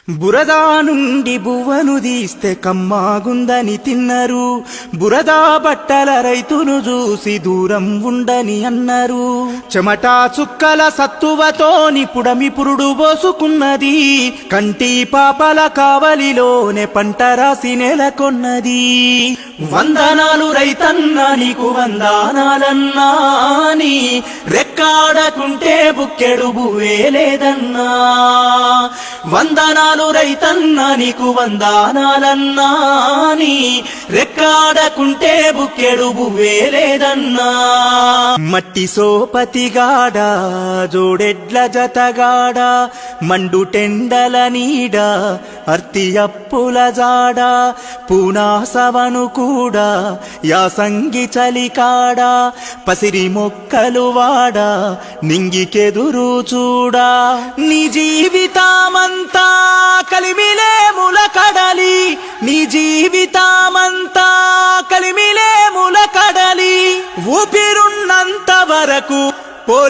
బురదా నుండి బువ్వను తీస్తే కమ్మాగుందని తిన్నరు. బురదా బట్టల రైతును చూసి దూరం ఉండని అన్నారు. చెమటా చుక్కల సత్తువతోని పుడమి పురుడు పోసుకున్నది. కంటి పాపల కావలిలోనే పంట రాసి నెలకొన్నది. వందనాలు రైతన్నా నీకు వందనాలన్నా, నీ రెక్కాడకుంటే బుక్కెడు బువ్వే లేదన్నా. వందనాలు రైతన్నా నీకు వందనాలన్నా, నీ రెక్కాడకుంటే బుక్కెడు బువ్వే లేదన్నా. మట్టి సోపతిగాడ జోడెడ్ల జతగాడ, మండు టెండల నీడ అర్తి అప్పుల జాడ, పూనాసవను కూడా యాసంగి చలికాడ, పసిరి మొక్కలు వాడ నింగికెదురు చూడా. నీ జీవితమంతా కలిమిలేముల కడలి, నీ జీవితమంతా కలిమిలేముల కడలి, ఊపిరున్నంత వరకు పోలే